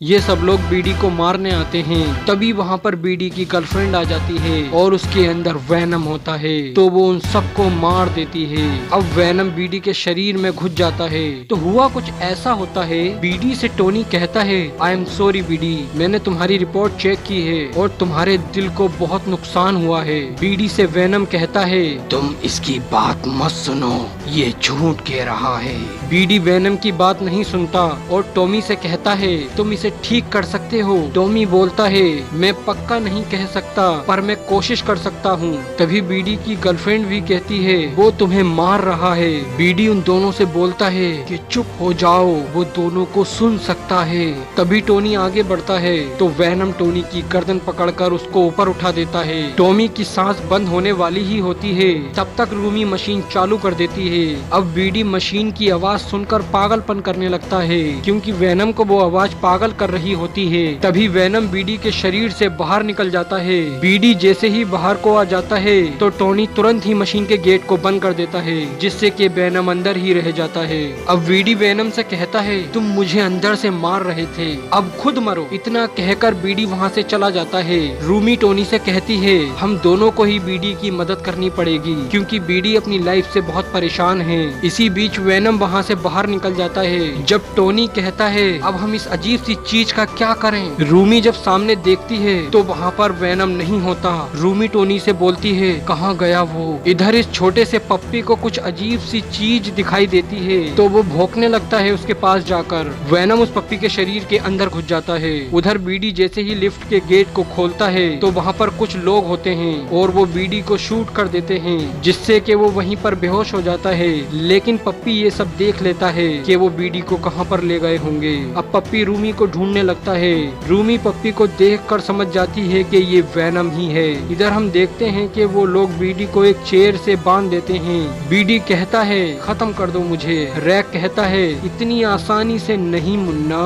ये सब लोग बीडी को मारने आते हैं। तभी वहाँ पर बीडी की गर्लफ्रेंड आ जाती है और उसके अंदर वैनम होता है, तो वो उन सबको मार देती है। अब वैनम बीडी के शरीर में घुस जाता है। तो हुआ कुछ ऐसा होता है, बीडी से टोनी कहता है, आई एम सॉरी बीडी, मैंने तुम्हारी रिपोर्ट चेक की है और तुम्हारे दिल को बहुत नुकसान हुआ है। बीडी से वैनम कहता है, तुम इसकी बात मत सुनो, ये झूठ कह रहा है। बीडी वैनम की बात नहीं सुनता और टॉमी से कहता है, तुम इसे ठीक कर सकते हो। टॉमी बोलता है, मैं पक्का नहीं कह सकता पर मैं कोशिश कर सकता हूँ। तभी बीडी की गर्लफ्रेंड भी कहती है, वो तुम्हें मार रहा है। बीडी उन दोनों से बोलता है कि चुप हो जाओ, वो दोनों को सुन सकता है। तभी टोनी आगे बढ़ता है तो वैनम टोनी की गर्दन पकड़कर उसको ऊपर उठा देता है। टॉमी की सांस बंद होने वाली ही होती है, तब तक रूमी मशीन चालू कर देती है। अब बीडी मशीन की आवाज सुनकर पागलपन करने लगता है, क्योंकि वैनम को वो आवाज पागल कर रही होती है। तभी वैनम बीडी के शरीर से बाहर निकल जाता है। बीडी जैसे ही बाहर को आ जाता है तो टोनी तुरंत ही मशीन के गेट को बंद कर देता है, जिससे कि वैनम अंदर ही रह जाता है। अब बीडी वैनम से कहता है, तुम मुझे अंदर से मार रहे थे, अब खुद मरो। इतना कहकर बीडी वहाँ से चला जाता है। रूमी टोनी से कहती है, हम दोनों को ही बीडी की मदद करनी पड़ेगी, क्योंकि बीडी अपनी लाइफ से बहुत परेशान है। इसी बीच वैनम वहाँ से बाहर निकल जाता है। जब टोनी कहता है, अब हम इस अजीब सी चीज का क्या करें? रूमी जब सामने देखती है तो वहाँ पर वैनम नहीं होता। रूमी टोनी से बोलती है, कहाँ गया वो? इधर इस छोटे से पप्पी को कुछ अजीब सी चीज दिखाई देती है, तो वो भौंकने लगता है उसके पास जाकर। वैनम उस पप्पी के शरीर के अंदर घुस जाता है। उधर बीडी जैसे ही लिफ्ट के गेट को खोलता है तो वहाँ पर कुछ लोग होते हैं और वो बीडी को शूट कर देते हैं, जिससे कि वो वहीं पर बेहोश हो जाता है। लेकिन पप्पी ये सब देख लेता है कि वो बीडी को कहाँ पर ले गए होंगे। अब पप्पी रूमी को ढूंढने लगता है। रूमी पप्पी को देखकर समझ जाती है कि ये वैनम ही है। इधर हम देखते हैं कि वो लोग बीडी को एक चेयर से बांध देते हैं। बीडी कहता है, खत्म कर दो मुझे। रैक कहता है, इतनी आसानी से नहीं मुन्ना।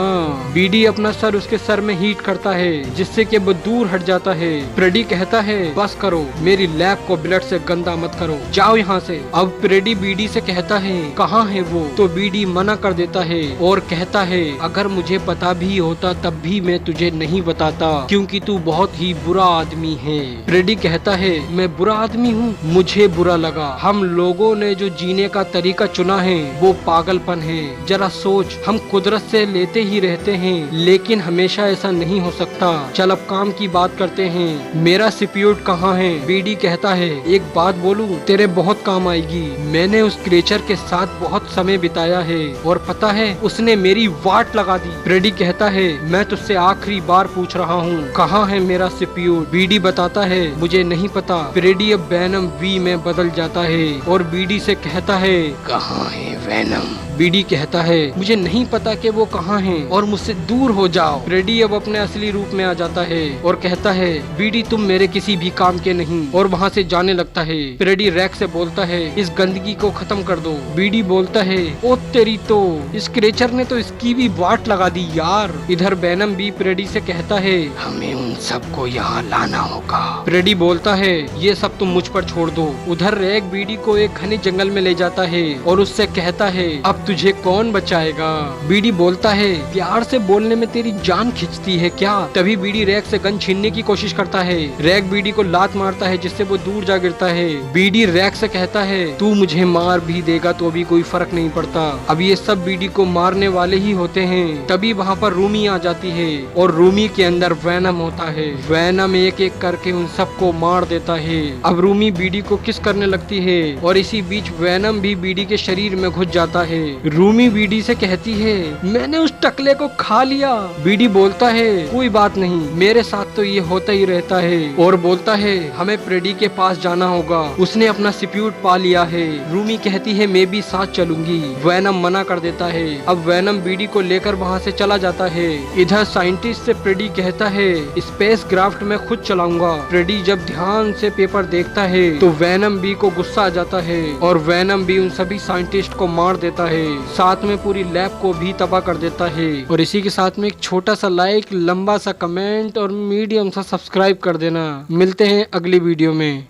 बीडी अपना सर उसके सर में हीट करता है, जिससे कि वो दूर हट जाता है। प्रेडी कहता है, बस करो, मेरी लैब को ब्लड से गंदा मत करो, जाओ यहाँ से। अब प्रेडी बीडी से कहता है, कहाँ है वो? तो बीडी मना कर देता है और कहता है, अगर मुझे पता भी होता तब भी मैं तुझे नहीं बताता, क्योंकि तू बहुत ही बुरा आदमी है। प्रेडी कहता है, मैं बुरा आदमी हूँ? मुझे बुरा लगा। हम लोगों ने जो जीने का तरीका चुना है वो पागलपन है। जरा सोच, हम कुदरत से लेते ही रहते हैं, लेकिन हमेशा ऐसा नहीं हो सकता। चल अब काम की बात करते हैं। मेरा सिप्यूट कहाँ है? बीडी कहता है, एक बात बोलूं, तेरे बहुत काम आएगी। मैंने उस क्रिएचर के साथ बहुत समय बिताया है और पता है उसने मेरी वाट लगा दी। प्रेडी कहता है, मैं तुझसे आखिरी बार पूछ रहा हूँ, कहाँ है मेरा सिप्यूट? बीडी बताता है, मुझे नहीं पता। प्रेडी अब वैनम वी में बदल जाता है और बीडी से कहता है, कहाँ है वैनम? बीडी कहता है, मुझे नहीं पता कि वो कहाँ है और मुझसे दूर हो जाओ। प्रेडी अब अपने असली रूप में आ जाता है और कहता है, बीडी तुम मेरे किसी भी काम के नहीं, और वहाँ से जाने लगता है। प्रेडी रैक से बोलता है, इस गंदगी को खत्म कर दो। बीडी बोलता है, ओ तेरी तो, इस क्रिएचर ने तो इसकी भी वाट लगा दी यार। इधर वैनम भी प्रेडी से कहता है, हमें उन सबको यहाँ लाना होगा। प्रेडी बोलता है, ये सब तुम मुझ पर छोड़ दो। उधर रैक बीडी को एक घने जंगल में ले जाता है और उससे कहता है, अब तुझे कौन बचाएगा? बीडी बोलता है, प्यार से बोलने में तेरी जान खिंचती है क्या? तभी बीडी रैक से गन छीनने की कोशिश करता है। रैक बीडी को लात मारता है, जिससे वो दूर जा गिरता है। बीडी रैक से कहता है, तू मुझे मार भी देगा तो भी कोई फर्क नहीं पड़ता। अब ये सब बीडी को मारने वाले ही होते हैं। तभी वहाँ पर रूमी आ जाती है और रूमी के अंदर वैनम होता है। वैनम एक एक करके उन सबको मार देता है। अब रूमी बीडी को किस करने लगती है और इसी बीच वैनम भी बीडी के शरीर में घुस जाता है। रूमी बीडी से कहती है, मैंने उस टकले को खा लिया। बीडी बोलता है, कोई बात नहीं, मेरे साथ तो ये होता ही रहता है, और बोलता है, हमें प्रेडी के पास जाना होगा, उसने अपना सिप्यूट पा लिया है। रूमी कहती है, मैं भी साथ चलूंगी। वैनम मना कर देता है। अब वैनम बीडी को लेकर वहाँ से चला जाता है। इधर साइंटिस्ट से प्रेडी कहता है, स्पेस क्राफ्ट में खुद चलाऊंगा। प्रेडी जब ध्यान से पेपर देखता है तो वैनम बी को गुस्सा आ जाता है और वैनम बी उन सभी साइंटिस्ट को मार देता है, साथ में पूरी लैब को भी तबाह कर देता है। और इसी के साथ में एक छोटा सा लाइक, लंबा सा कमेंट और मीडियम सा सब्सक्राइब कर देना। मिलते हैं अगली वीडियो में।